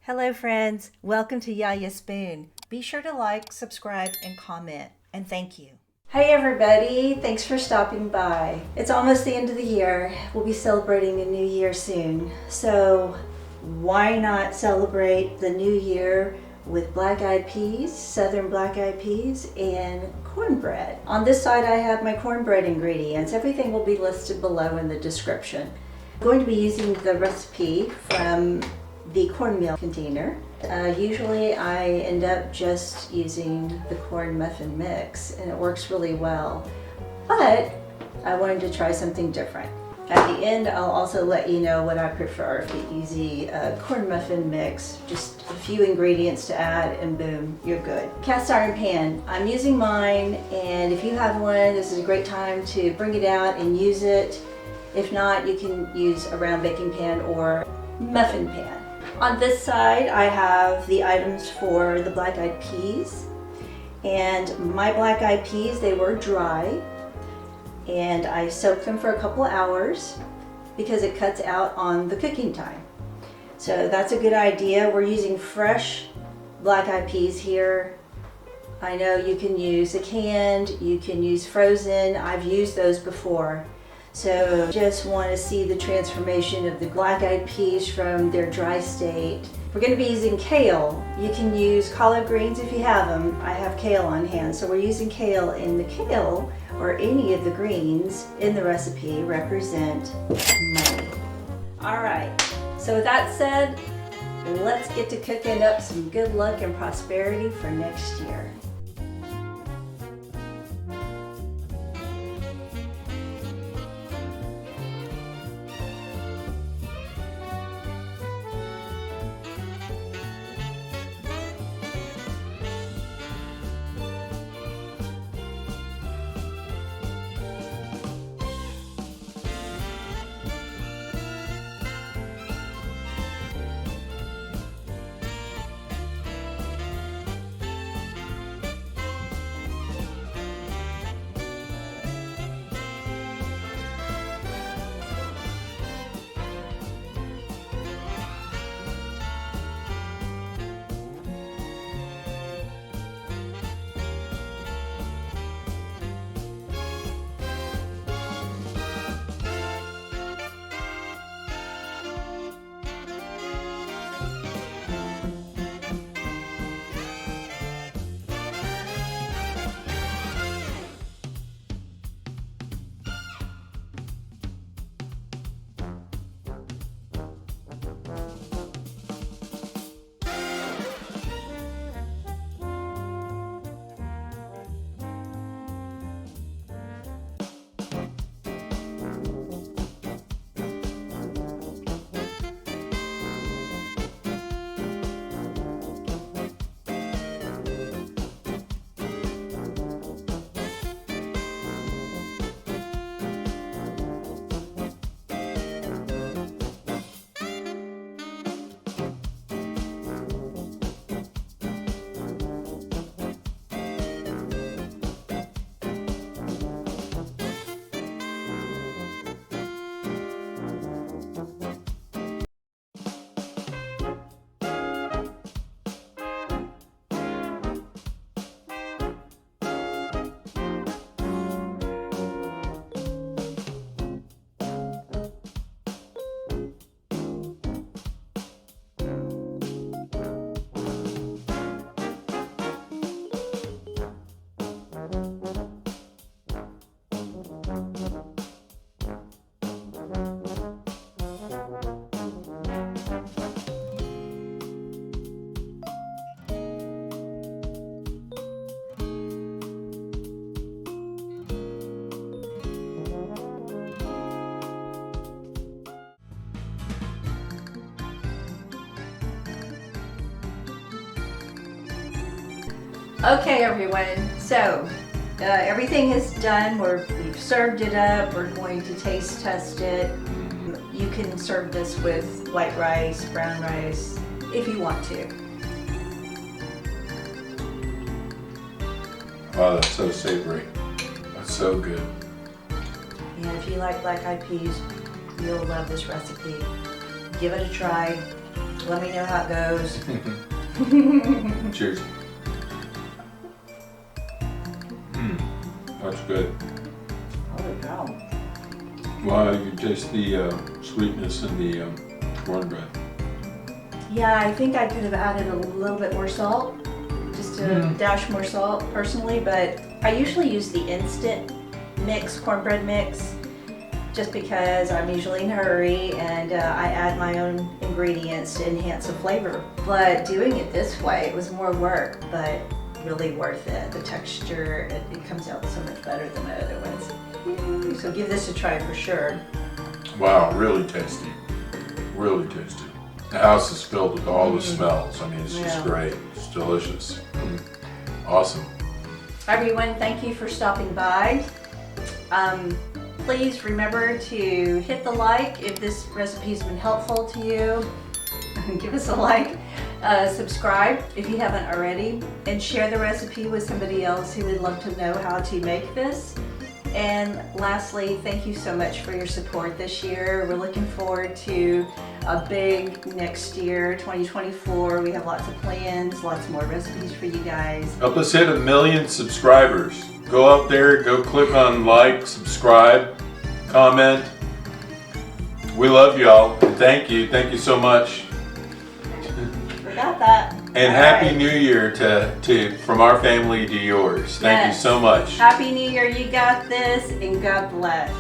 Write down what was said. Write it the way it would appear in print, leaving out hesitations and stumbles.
Hello friends, welcome to Yaya Spoon. Be sure to like, subscribe, and comment, and thank you. Hey everybody, thanks for stopping by. It's almost the end of the year. We'll be celebrating a new year soon. So why not celebrate the new year with black-eyed peas, southern black-eyed peas, and cornbread. On this side I have my cornbread ingredients. Everything will be listed below in the description. I'm going to be using the recipe from the cornmeal container. Usually I end up just using the corn muffin mix and it works really well, but I wanted to try something different. At the end I'll also let you know what I prefer, the easy corn muffin mix, just a few ingredients to add and boom, you're good. Cast iron pan, I'm using mine, and if you have one, this is a great time to bring it out and use it. If not, you can use a round baking pan or muffin pan. On this side, I have the items for the black-eyed peas. And my black-eyed peas, they were dry. And I soaked them for a couple hours because it cuts out on the cooking time. So that's a good idea. We're using fresh black-eyed peas here. I know you can use a canned, you can use frozen. I've used those before. So just want to see the transformation of the black-eyed peas from their dry state. We're going to be using kale. You can use collard greens if you have them. I have kale on hand, so we're using kale, and the kale or any of the greens in the recipe represent money. All right, so with that said, let's get to cooking up some good luck and prosperity for next year. Okay everyone, so everything is done. We've served it up. We're going to taste test it. You can serve this with white rice, brown rice, if you want to. Wow, that's so savory. That's so good. And if you like black-eyed peas, you'll love this recipe. Give it a try. Let me know how it goes. Cheers. That's good. Holy cow. Wow, you can taste the sweetness in the cornbread. Yeah, I think I could have added a little bit more salt, just a dash more salt personally, but I usually use the instant mix, cornbread mix, just because I'm usually in a hurry and I add my own ingredients to enhance the flavor. But doing it this way, it was more work, but really worth it. The texture, it comes out so much better than my other ones. So give this a try for sure. Wow, really tasty. Really tasty. The house is filled with all the smells. I mean, it's just great. It's delicious. Awesome. Everyone, thank you for stopping by. Please remember to hit the like if this recipe has been helpful to you. Give us a like. Subscribe if you haven't already, and share the recipe with somebody else who would love to know how to make this. And lastly, thank you so much for your support this year. We're looking forward to a big next year, 2024. We have lots of plans, lots more recipes for you guys. Help us hit 1 million subscribers. Go up there, go click on like, subscribe, comment. We love y'all. Thank you. Thank you so much. Forgot that. And Happy New Year to from our family to yours. Thank you so much. Happy New Year. You got this, and God bless.